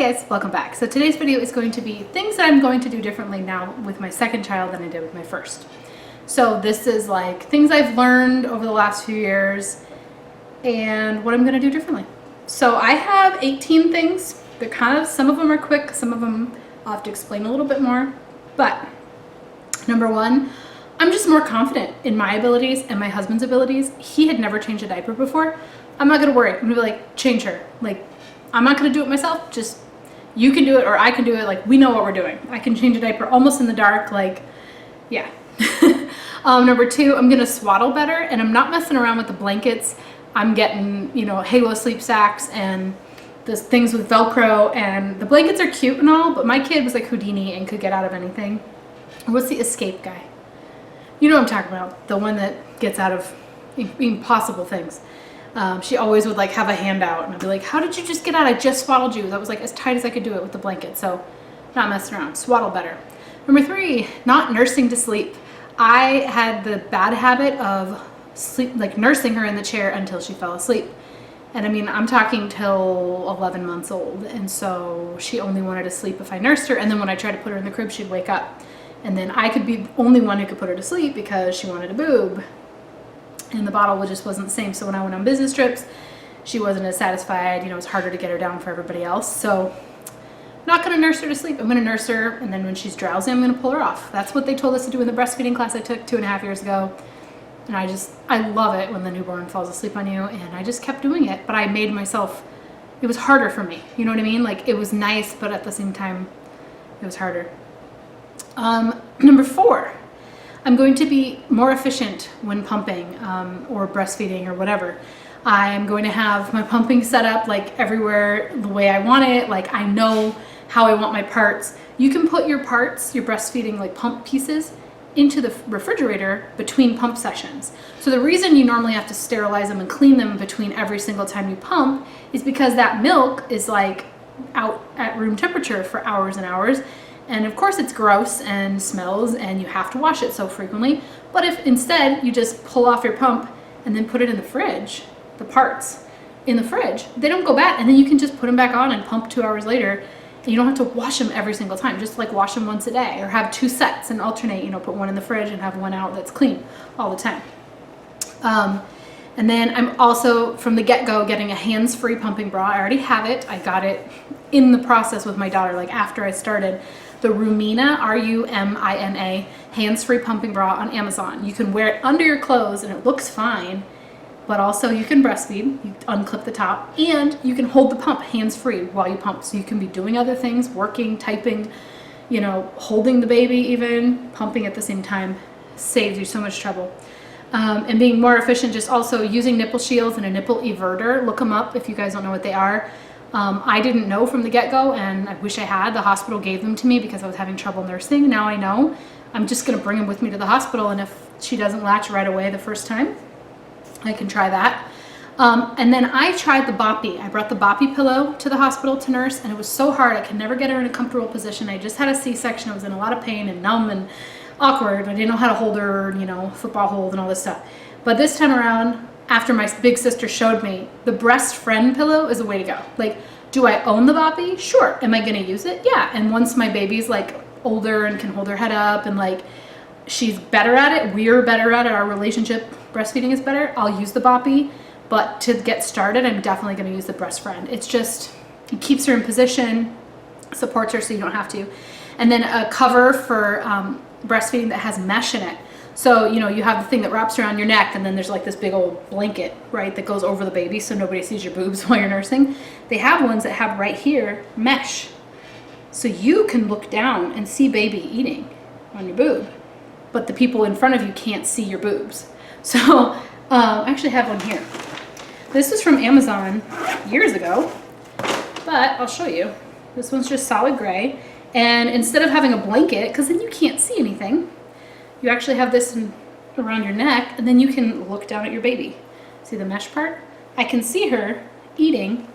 guys, welcome back. So today's video is going to be things that I'm going to do differently now with my second child than I did with my first. So this is like things I've learned over the last few years and what I'm going to do differently. So I have 18 things. They're kind of, some of them are quick, some of them I'll have to explain a little bit more. But number one, I'm just more confident in my abilities and my husband's abilities. He had never changed a diaper before. I'm not going to worry. I'm going to be like, change her. Like, I'm not going to do it myself. Just you can do it or I can do it. Like, we know what we're doing. I can change a diaper almost in the dark. Like, yeah. Number two, I'm going to swaddle better, and I'm not messing around with the blankets. I'm getting, you know, Halo sleep sacks and the things with Velcro, and the blankets are cute and all, but my kid was like Houdini and could get out of anything. What's the Escape guy? You know what I'm talking about. The one that gets out of impossible things. She always would like have a hand out and I'd be like, how did you just get out? I just swaddled you. That was like as tight as I could do it with the blanket. So not messing around, swaddle better. Number three, not nursing to sleep. I had the bad habit of like nursing her in the chair until she fell asleep. And I mean, I'm talking till 11 months old. And so she only wanted to sleep if I nursed her. And then when I tried to put her in the crib, she'd wake up. And then I could be the only one who could put her to sleep because she wanted a boob. And the bottle just wasn't the same. So when I went on business trips, she wasn't as satisfied. You know, it was harder to get her down for everybody else. So I'm not going to nurse her to sleep. I'm going to nurse her, and then when she's drowsy, I'm going to pull her off. That's what they told us to do in the breastfeeding class I took 2.5 years ago. And I love it when the newborn falls asleep on you, and I just kept doing it. But I made myself, it was harder for me. You know what I mean? Like, it was nice, but at the same time, it was harder. Number four. I'm going to be more efficient when pumping or breastfeeding or whatever. I'm going to have my pumping set up like everywhere the way I want it. Like, I know how I want my parts. You can put your parts, your breastfeeding like pump pieces, into the refrigerator between pump sessions. So the reason you normally have to sterilize them and clean them between every single time you pump is because that milk is like out at room temperature for hours and hours. And of course it's gross and smells and you have to wash it so frequently. But if instead you just pull off your pump and then put it in the fridge, the parts in the fridge, they don't go bad. And then you can just put them back on and pump 2 hours later. And you don't have to wash them every single time. Just like wash them once a day or have 2 sets and alternate, you know, put one in the fridge and have one out that's clean all the time. And then I'm also from the get-go getting a hands-free pumping bra. I already have it. I got it in the process with my daughter, like after I started. The Rumina, R-U-M-I-N-A, hands-free pumping bra on Amazon. You can wear it under your clothes and it looks fine, but also you can breastfeed, you unclip the top, and you can hold the pump hands-free while you pump. So you can be doing other things, working, typing, you know, holding the baby even, pumping at the same time. Saves you so much trouble. And being more efficient, just also using nipple shields and a nipple everter. Look them up if you guys don't know what they are. I didn't know from the get-go, and I wish I had. The hospital gave them to me because I was having trouble nursing. Now I know. I'm just going to bring them with me to the hospital, and if she doesn't latch right away the first time, I can try that. And then I tried the Boppy. I brought the Boppy pillow to the hospital to nurse, and it was so hard. I could never get her in a comfortable position. I just had a C-section. I was in a lot of pain and numb and awkward. I didn't know how to hold her, you know, football hold and all this stuff. But this time around, after my big sister showed me, the breast friend pillow is the way to go. Like, do I own the Boppy? Sure. Am I going to use it? Yeah. And once my baby's like older and can hold her head up and like she's better at it, we're better at it, our relationship breastfeeding is better, I'll use the Boppy. But to get started, I'm definitely going to use the breast friend. It's just, it keeps her in position, supports her so you don't have to. And then a cover for breastfeeding that has mesh in it. So, you know, you have the thing that wraps around your neck, and then there's like this big old blanket, right, that goes over the baby so nobody sees your boobs while you're nursing. They have ones that have right here mesh. So you can look down and see baby eating on your boob, but the people in front of you can't see your boobs. So I actually have one here. This was from Amazon years ago, but I'll show you. This one's just solid gray. And instead of having a blanket, because then you can't see anything, you actually have this around your neck, and then you can look down at your baby. See the mesh part? I can see her eating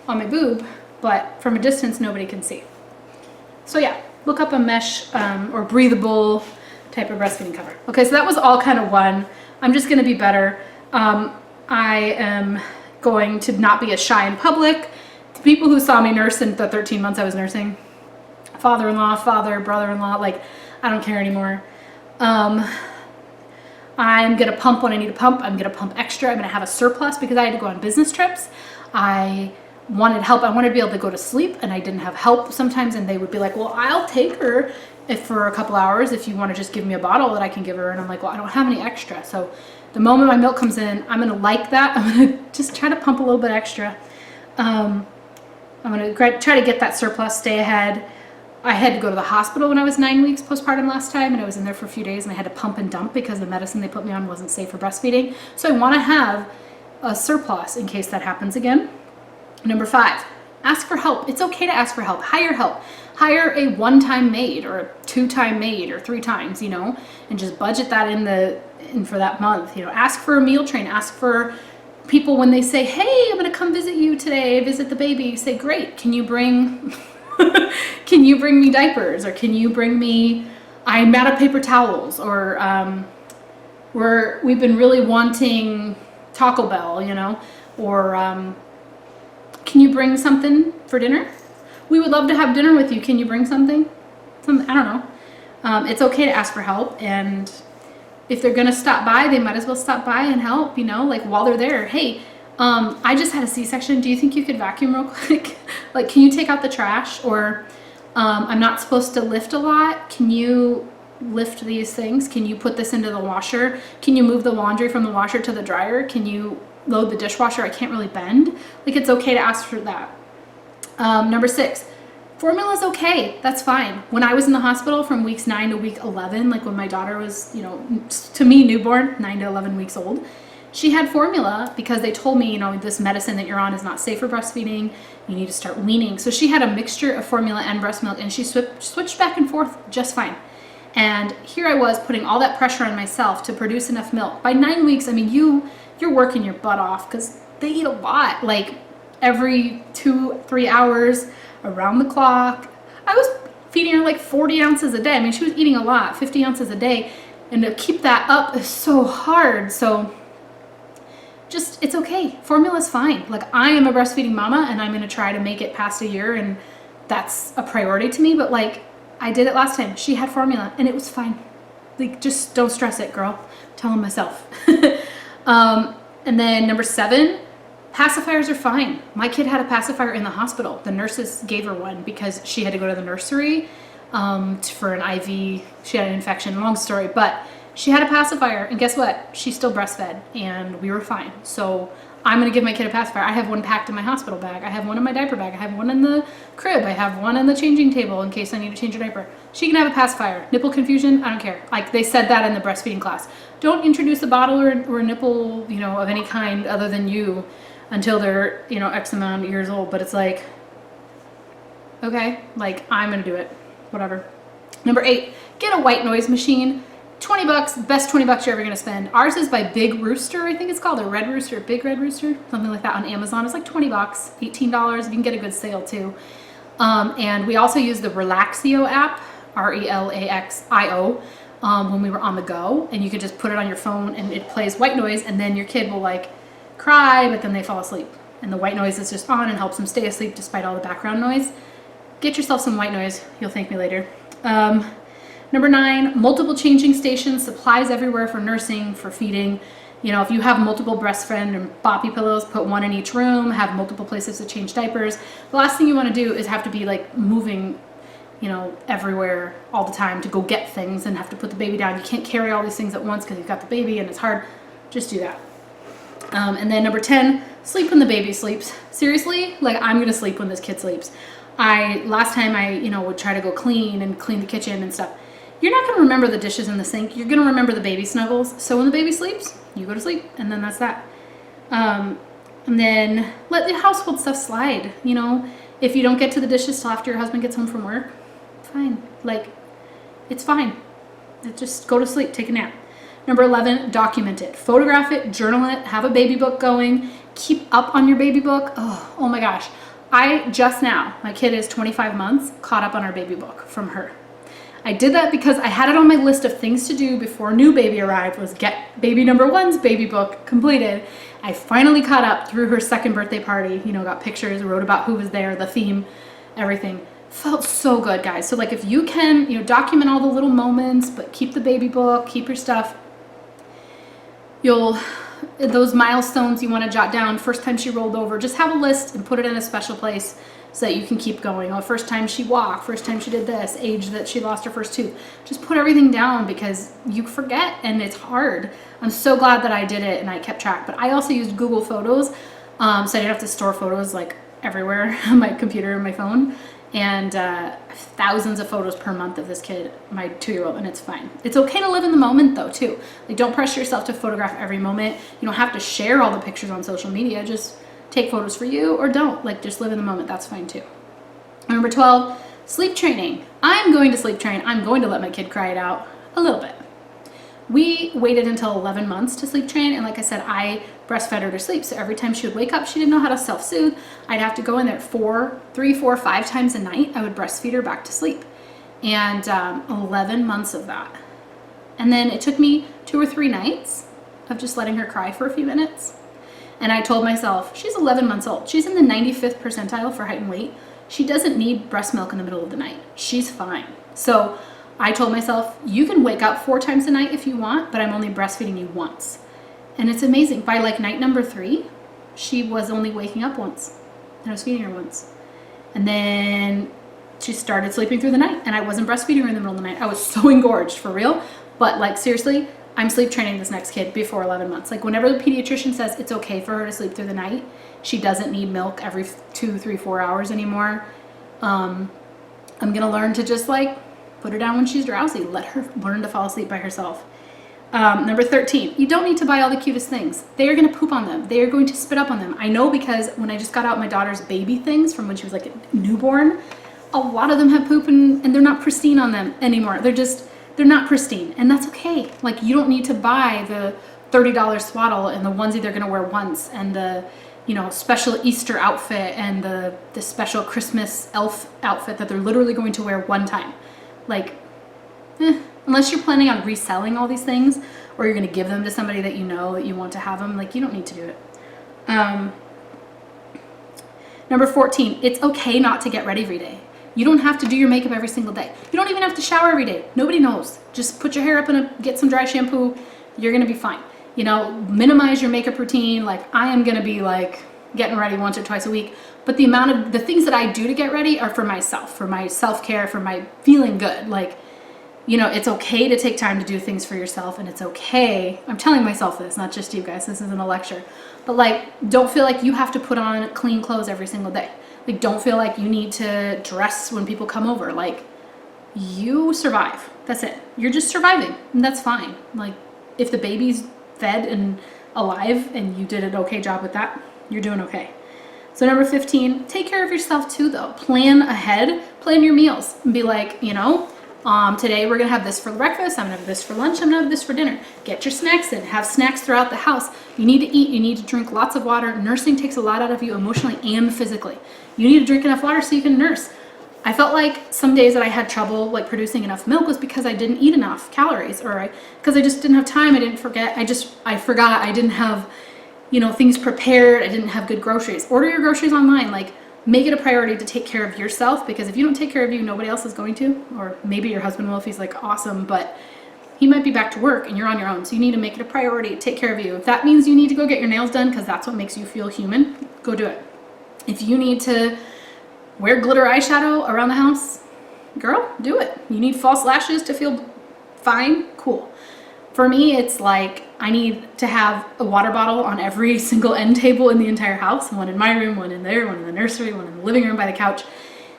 on my boob, but from a distance, nobody can see. So yeah, look up a mesh or breathable type of breastfeeding cover. Okay, so that was all kind of one. I'm just gonna be better. I am going to not be as shy in public. people who saw me nurse in the 13 months I was nursing, father-in-law, father, brother-in-law, like, I don't care anymore. I'm gonna pump when I need to pump. I'm gonna pump extra. I'm gonna have a surplus because I had to go on business trips. I wanted help. I wanted to be able to go to sleep, and I didn't have help sometimes, and they would be like, well, I'll take her if for a couple hours if you want to just give me a bottle that I can give her. And I'm like, well, I don't have any extra. So the moment my milk comes in, I'm gonna like that. I'm gonna just try to pump a little bit extra. I'm gonna try to get that surplus, stay ahead. I had to go to the hospital when I was 9 weeks postpartum last time, and I was in there for a few days, and I had to pump and dump because the medicine they put me on wasn't safe for breastfeeding. So I want to have a surplus in case that happens again. Number 5, ask for help. It's okay to ask for help. Hire help. Hire a one-time maid or a two-time maid or 3 times, you know, and just budget that in for that month. You know, ask for a meal train. Ask for people when they say, hey, I'm going to come visit you today, visit the baby. Say, great. Can you bring... can you bring me diapers, or can you bring me, I'm out of paper towels, or we've been really wanting Taco Bell, you know, or can you bring something for dinner? We would love to have dinner with you. Can you bring something? I don't know. It's okay to ask for help, and if they're gonna stop by, they might as well stop by and help, you know, like while they're there. Hey, I just had a C-section. Do you think you could vacuum real quick? Like, can you take out the trash? Or I'm not supposed to lift a lot. Can you lift these things? Can you put this into the washer? Can you move the laundry from the washer to the dryer? Can you load the dishwasher? I can't really bend. Like, it's okay to ask for that. Number 6, formula is okay. That's fine. When I was in the hospital from weeks 9 to week 11, like when my daughter was, you know, to me, newborn, 9 to 11 weeks old, she had formula because they told me, you know, this medicine that you're on is not safe for breastfeeding. You need to start weaning. So she had a mixture of formula and breast milk, and she switched back and forth just fine. And here I was putting all that pressure on myself to produce enough milk. By 9 weeks, I mean, you're working your butt off because they eat a lot, like every 2-3 hours, around the clock. I was feeding her like 40 ounces a day. I mean, she was eating a lot, 50 ounces a day. And to keep that up is so hard. So just, it's okay. Formula's fine. Like, I am a breastfeeding mama, and I'm going to try to make it past a year, and that's a priority to me. But like, I did it last time. She had formula and it was fine. Like, just don't stress it, girl. I'm telling myself. And then number 7, pacifiers are fine. My kid had a pacifier in the hospital. The nurses gave her one because she had to go to the nursery for an IV. She had an infection, long story, but she had a pacifier, and guess what? She still breastfed, and we were fine. So I'm gonna give my kid a pacifier. I have one packed in my hospital bag. I have one in my diaper bag. I have one in the crib. I have one in the changing table in case I need to change her diaper. She can have a pacifier. Nipple confusion, I don't care. Like, they said that in the breastfeeding class. Don't introduce a bottle or a nipple, you know, of any kind other than you until they're, you know, X amount of years old. But it's like, okay, like, I'm gonna do it, whatever. Number 8, get a white noise machine. $20, best $20 you're ever gonna spend. Ours is by Big Rooster, I think it's called, or Red Rooster, Big Red Rooster, something like that on Amazon. It's like $20, $18. You can get a good sale too. And we also use the Relaxio app, RELAXIO, when we were on the go, and you can just put it on your phone and it plays white noise, and then your kid will like cry, but then they fall asleep. And the white noise is just on and helps them stay asleep despite all the background noise. Get yourself some white noise. You'll thank me later. Number 9, multiple changing stations, supplies everywhere for nursing, for feeding. You know, if you have multiple breastfed and boppy pillows, put one in each room, have multiple places to change diapers. The last thing you want to do is have to be like moving, you know, everywhere all the time to go get things and have to put the baby down. You can't carry all these things at once because you've got the baby and it's hard. Just do that. And then number 10, sleep when the baby sleeps. Seriously, like, I'm going to sleep when this kid sleeps. Last time I, you know, would try to go clean the kitchen and stuff. You're not going to remember the dishes in the sink. You're going to remember the baby snuggles. So when the baby sleeps, you go to sleep, and then that's that. And then let the household stuff slide. You know, if you don't get to the dishes till after your husband gets home from work, fine. Like, it's fine. Just go to sleep, take a nap. Number 11, document it. Photograph it, journal it, have a baby book going. Keep up on your baby book. Oh my gosh. I just now, my kid is 25 months, caught up on our baby book from her. I did that because I had it on my list of things to do before new baby arrived, was get baby number one's baby book completed. I finally caught up through her second birthday party, you know, got pictures, wrote about who was there, the theme, everything. Felt so good, guys. So like if you can, you know, document all the little moments, but keep the baby book, keep your stuff. Those milestones you want to jot down, first time she rolled over, just have a list and put it in a special place so that you can keep going. Oh, first time she walked, first time she did this, age that she lost her first tooth. Just put everything down because you forget and it's hard. I'm so glad that I did it and I kept track. But I also used Google Photos, so I didn't have to store photos like everywhere on my computer and my phone. And thousands of photos per month of this kid, my 2-year-old, and it's fine. It's okay to live in the moment though too. Like don't pressure yourself to photograph every moment. You don't have to share all the pictures on social media. Just take photos for you or don't. Like just live in the moment. That's fine too. Number 12, sleep training. I'm going to sleep train. I'm going to let my kid cry it out a little bit. We waited until 11 months to sleep train, and like I said, I breastfed her to sleep. So every time she would wake up, she didn't know how to self-soothe. I'd have to go in there 3, 4, 5 times a night. I would breastfeed her back to sleep. And 11 months of that. And then it took me 2 or 3 nights of just letting her cry for a few minutes. And I told myself, she's 11 months old. She's in the 95th percentile for height and weight. She doesn't need breast milk in the middle of the night. She's fine. So I told myself, you can wake up 4 times a night if you want, but I'm only breastfeeding you once. And it's amazing. By like night number 3, she was only waking up once. And I was feeding her once. And then she started sleeping through the night, and I wasn't breastfeeding her in the middle of the night. I was so engorged, for real. But like seriously, I'm sleep training this next kid before 11 months. Like whenever the pediatrician says it's okay for her to sleep through the night, she doesn't need milk every 2, 3, 4 hours anymore. I'm gonna learn to just like put her down when she's drowsy. Let her learn to fall asleep by herself. Number 13, you don't need to buy all the cutest things. They are going to poop on them. They are going to spit up on them. I know because when I just got out my daughter's baby things from when she was like a newborn, a lot of them have poop and they're not pristine on them anymore. They're not pristine, and that's okay. Like you don't need to buy the $30 swaddle and the onesie they're going to wear once and the, you know, special Easter outfit and the special Christmas elf outfit that they're literally going to wear one time. Like, unless you're planning on reselling all these things or you're going to give them to somebody that you know that you want to have them, like you don't need to do it. Number 14, it's okay not to get ready every day. You don't have to do your makeup every single day. You don't even have to shower every day. Nobody knows. Just put your hair up and get some dry shampoo. You're going to be fine. You know, minimize your makeup routine. Like I am going to be like getting ready once or twice a week. But the things that I do to get ready are for myself, for my self-care, for my feeling good. Like, you know, it's okay to take time to do things for yourself, and it's okay. I'm telling myself this, not just you guys. This isn't a lecture. But like, don't feel like you have to put on clean clothes every single day. Like, don't feel like you need to dress when people come over. Like, you survive. That's it. You're just surviving, and that's fine. Like, if the baby's fed and alive and you did an okay job with that, you're doing okay. So number 15, take care of yourself too though. Plan ahead, plan your meals and be like, you know, today we're gonna have this for breakfast, I'm gonna have this for lunch, I'm gonna have this for dinner. Get your snacks in, have snacks throughout the house. You need to eat, you need to drink lots of water. Nursing takes a lot out of you emotionally and physically. You need to drink enough water so you can nurse. I felt like some days that I had trouble like producing enough milk was because I didn't eat enough calories, or because I just didn't have time, I forgot, I didn't have, you know, things prepared. I didn't have good groceries. Order your groceries online. Like, make it a priority to take care of yourself, because if you don't take care of you, nobody else is going to. Or maybe your husband will if he's like awesome, but he might be back to work and you're on your own. So you need to make it a priority to take care of you. If that means you need to go get your nails done because that's what makes you feel human, go do it. If you need to wear glitter eyeshadow around the house, girl, do it. You need false lashes to feel fine, cool. For me, it's like I need to have a water bottle on every single end table in the entire house. One in my room, one in there, one in the nursery, one in the living room by the couch,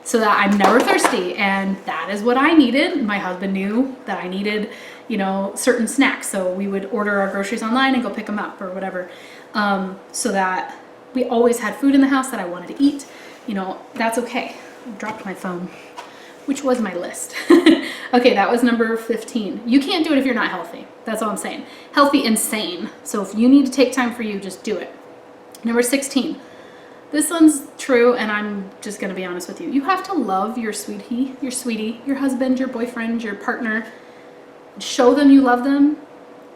so that I'm never thirsty. And that is what I needed. My husband knew that I needed, you know, certain snacks. So we would order our groceries online and go pick them up or whatever. So that we always had food in the house that I wanted to eat. You know, that's okay. I dropped my phone, which was my list. Okay, that was number 15. You can't do it if you're not healthy. That's all I'm saying. Healthy and sane. So if you need to take time for you, just do it. Number 16, this one's true, and I'm just gonna be honest with you. You have to love your sweetie, your husband, your boyfriend, your partner. Show them you love them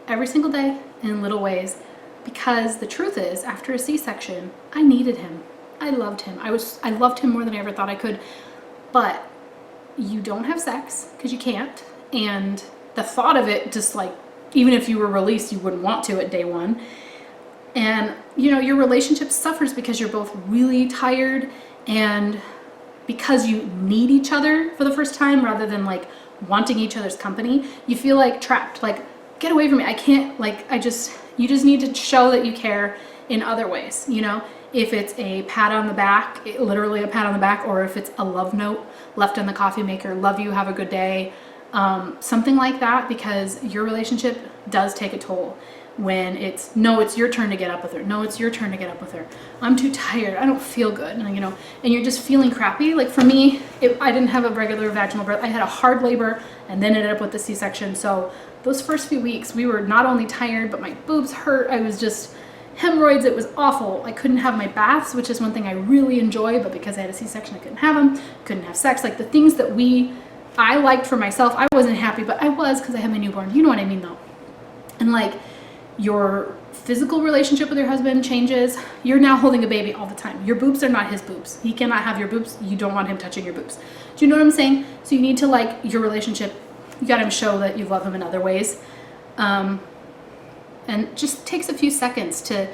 every single day in little ways, because the truth is, after a C-section, I needed him. I loved him. I loved him more than I ever thought I could. But you don't have sex because you can't, and the thought of it, just like, even if you were released, you wouldn't want to at day one. And you know, your relationship suffers because you're both really tired, and because you need each other for the first time rather than like wanting each other's company, you feel like trapped, like, get away from me, I can't, like, you just need to show that you care in other ways, you know? If it's a pat on the back, literally a pat on the back, or if it's a love note left in the coffee maker, love you, have a good day, something like that, because your relationship does take a toll when it's, no, it's your turn to get up with her. No, it's your turn to get up with her. I'm too tired. I don't feel good. And, you know, and you're just feeling crappy. Like for me, I didn't have a regular vaginal birth. I had a hard labor and then ended up with the C-section. So those first few weeks, we were not only tired, but my boobs hurt. I was just hemorrhoids. It was awful. I couldn't have my baths, which is one thing I really enjoy, but because I had a C-section, I couldn't have them. Couldn't have sex. Like the things that I liked for myself, I wasn't happy, but I was, because I had my newborn. You know what I mean though. And like, your physical relationship with your husband changes. You're now holding a baby all the time. Your boobs are not his boobs. He cannot have your boobs. You don't want him touching your boobs. Do you know what I'm saying? So you need to, like, your relationship, you got to show that you love him in other ways. And just takes a few seconds to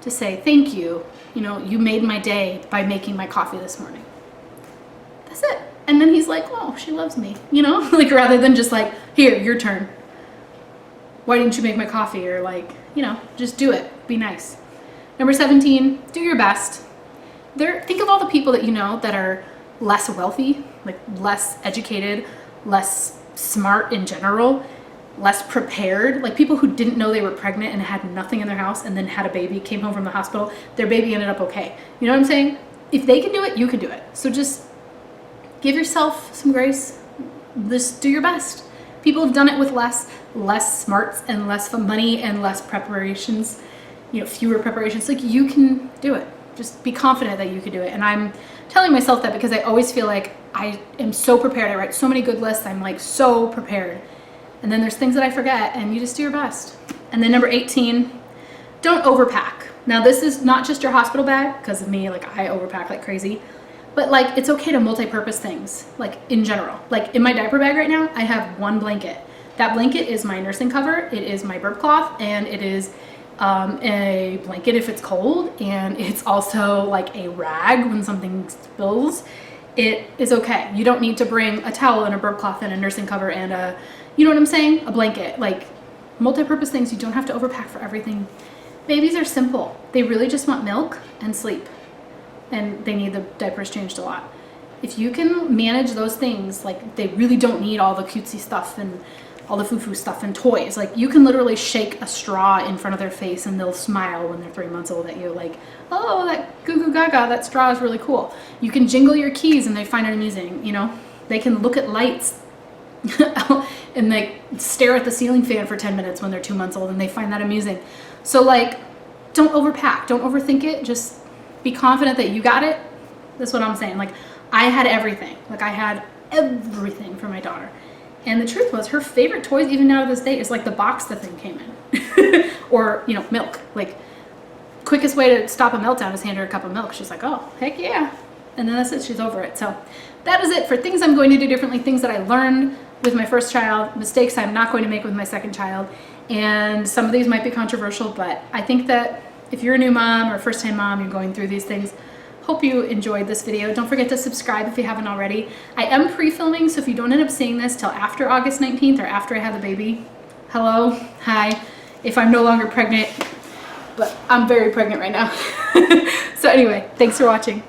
say, thank you. You know, you made my day by making my coffee this morning. That's it. And then he's like, oh, she loves me, you know? Like, rather than just like, here, your turn. Why didn't you make my coffee? Or like, you know, just do it. Be nice. Number 17, do your best. Think of all the people that you know that are less wealthy, like less educated, less smart in general, less prepared, like people who didn't know they were pregnant and had nothing in their house and then had a baby, came home from the hospital, their baby ended up okay. You know what I'm saying? If they can do it, you can do it. So just give yourself some grace. Just do your best. People have done it with less smarts and less money and less preparations, you know, fewer preparations. Like, you can do it. Just be confident that you can do it. And I'm telling myself that because I always feel like I am so prepared. I write so many good lists. I'm like so prepared. And then there's things that I forget, and you just do your best. And then number 18, don't overpack. Now this is not just your hospital bag, because of me, like I overpack like crazy. But like, it's okay to multi-purpose things, like in general. Like in my diaper bag right now, I have one blanket. That blanket is my nursing cover, it is my burp cloth, and it is a blanket if it's cold, and it's also like a rag when something spills. It is okay. You don't need to bring a towel and a burp cloth and a nursing cover and a, you know what I'm saying? A blanket. Like, multi-purpose things, you don't have to overpack for everything. Babies are simple. They really just want milk and sleep. And they need the diapers changed a lot. If you can manage those things, like they really don't need all the cutesy stuff and all the foo-foo stuff and toys. Like you can literally shake a straw in front of their face and they'll smile when they're 3 months old at you, like, oh, that goo goo gaga, that straw is really cool. You can jingle your keys and they find it amusing, you know? They can look at lights and they stare at the ceiling fan for 10 minutes when they're 2 months old and they find that amusing. So like, don't overpack, don't overthink it, just be confident that you got it. That's what I'm saying. Like, I had everything. Like, I had everything for my daughter. And the truth was, her favorite toys, even now to this day, is like the box the thing came in. Or, you know, milk. Like, quickest way to stop a meltdown is hand her a cup of milk. She's like, oh, heck yeah. And then that's it. She's over it. So that is it for things I'm going to do differently, things that I learned with my first child, mistakes I'm not going to make with my second child. And some of these might be controversial, but I think that if you're a new mom or first-time mom, you're going through these things, hope you enjoyed this video. Don't forget to subscribe if you haven't already. I am pre-filming, so if you don't end up seeing this till after August 19th or after I have the baby, hello, hi, if I'm no longer pregnant, but I'm very pregnant right now. So anyway, thanks for watching.